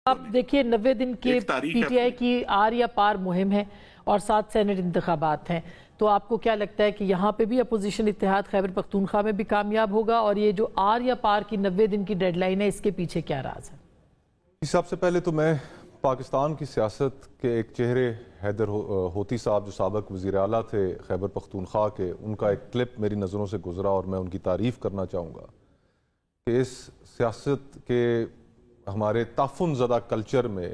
آپ دیکھیے 90 دن کے پی ٹی آئی کی آر یا پار مہم ہے اور 7 سینٹ انتخابات ہیں، تو آپ کو کیا لگتا ہے کہ یہاں پہ بھی اپوزیشن اتحاد خیبر پختونخوا میں بھی کامیاب ہوگا؟ اور یہ جو آر یا پار کی 90 دن کی ڈیڈ لائن ہے، اس کے پیچھے کیا راز ہے؟ سب سے پہلے تو میں پاکستان کی سیاست کے ایک چہرے حیدر ہوتی صاحب جو سابق وزیر اعلیٰ تھے خیبر پختونخوا کے، ان کا ایک کلپ میری نظروں سے گزرا اور میں ان کی تعریف کرنا چاہوں گا کہ اس سیاست کے ہمارے تعفن زدہ کلچر میں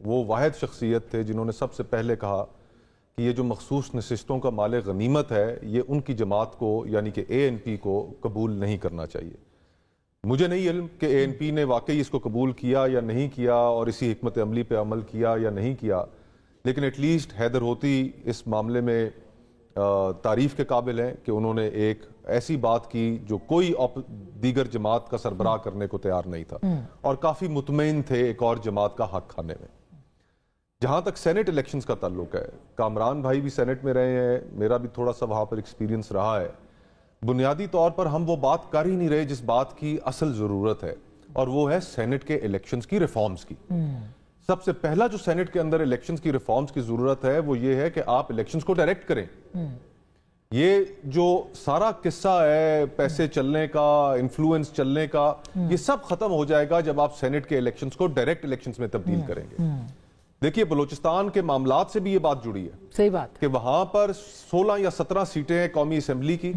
وہ واحد شخصیت تھے جنہوں نے سب سے پہلے کہا کہ یہ جو مخصوص نشستوں کا مال غنیمت ہے یہ ان کی جماعت کو یعنی کہ اے این پی کو قبول نہیں کرنا چاہیے۔ مجھے نہیں علم کہ اے این پی نے واقعی اس کو قبول کیا یا نہیں کیا اور اسی حکمت عملی پہ عمل کیا یا نہیں کیا، لیکن ایٹ لیسٹ حیدر ہوتی اس معاملے میں تعریف کے قابل ہیں کہ انہوں نے ایک ایسی بات کی جو کوئی دیگر جماعت کا سربراہ کرنے کو تیار نہیں تھا اور کافی مطمئن تھے ایک اور جماعت کا حق کھانے میں۔ جہاں تک سینٹ الیکشنز کا تعلق ہے، کامران بھائی بھی سینٹ میں رہے ہیں، میرا بھی تھوڑا سا وہاں پر ایکسپیرینس رہا ہے، بنیادی طور پر ہم وہ بات کر ہی نہیں رہے جس بات کی اصل ضرورت ہے، اور وہ ہے سینٹ کے الیکشنز کی ریفارمز کی۔ سب سے پہلا جو سینٹ کے اندر الیکشنز کی ریفارمز کی ضرورت ہے وہ یہ ہے کہ آپ الیکشنز کو ڈائریکٹ کریں۔ یہ جو سارا قصہ ہے پیسے چلنے کا، انفلوئنس چلنے کا، یہ سب ختم ہو جائے گا جب آپ سینٹ کے الیکشنز کو ڈائریکٹ الیکشنز میں تبدیل کریں گے۔ دیکھیے بلوچستان کے معاملات سے بھی یہ بات جڑی ہے، صحیح بات کہ وہاں پر 16 یا 17 سیٹیں ہیں قومی اسمبلی کی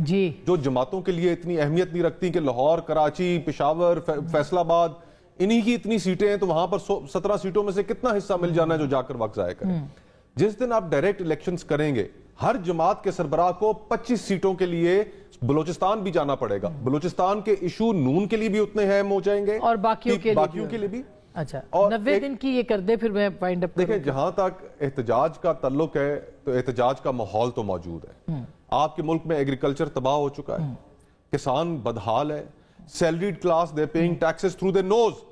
جو جماعتوں کے لیے اتنی اہمیت نہیں رکھتی کہ لاہور، کراچی، پشاور، فیصل آباد انہی کی اتنی سیٹیں ہیں، تو وہاں پر 17 سیٹوں میں سے کتنا حصہ مل جانا ہے جو جا کر وقت ضائع کریں۔ جس دن آپ ڈائریکٹ الیکشنز کریں گے ہر جماعت کے سربراہ کو 25 سیٹوں کے لیے بلوچستان بھی جانا پڑے گا، بلوچستان کے ایشو نون کے لیے بھی اتنے اہم ہو جائیں گے اور باقیوں کے لیے بھی۔ اچھا 90 دن کی یہ کر دے پھر میں وائنڈ اپ دیکھیں جہاں تک احتجاج کا تعلق ہے تو احتجاج کا ماحول تو موجود ہے۔ آپ کے ملک میں ایگریکلچر تباہ ہو چکا ہے، کسان بدحال ہے، سیلریڈ کلاس دے پیئنگ ٹیکسز تھرو دے نوز،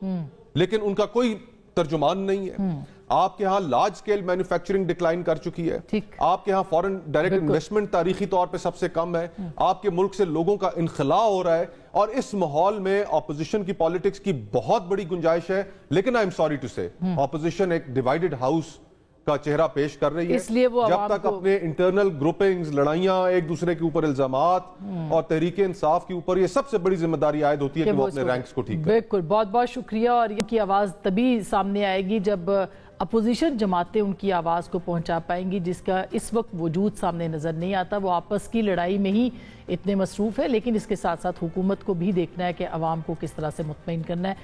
لیکن ان کا کوئی ترجمان نہیں ہے۔ آپ کے ہاں لارج سکیل مینوفیکچرنگ ڈکلائن کر چکی ہے، آپ کے ہاں فورن ڈائریکٹ انویسٹمنٹ تاریخی طور پہ سب سے کم ہے، آپ کے ملک سے لوگوں کا انخلاء ہو رہا ہے، اور اس ماحول میں اپوزیشن کی پالیٹکس کی بہت بڑی گنجائش ہے، لیکن آئی ایم سوری ٹو سے اپوزیشن ایک ڈیوائیڈڈ ہاؤس کا چہرہ پیش کر رہی ہے۔ جب تک اپنے انٹرنل گروپنگز، لڑائیاں، ایک دوسرے کے اوپر الزامات اور تحریک انصاف کے اوپر، یہ سب سے بڑی ذمہ داری عائد ہوتی ہے کہ وہ اپنے رینکس کو ٹھیک کریں۔ بالکل، بہت بہت شکریہ۔ اور یہ کی آواز تبھی سامنے آئے گی جب اپوزیشن جماعتیں ان کی آواز کو پہنچا پائیں گی، جس کا اس وقت وجود سامنے نظر نہیں آتا۔ وہ آپس کی لڑائی میں ہی اتنے مصروف ہے، لیکن اس کے ساتھ ساتھ حکومت کو بھی دیکھنا ہے کہ عوام کو کس طرح سے مطمئن کرنا ہے۔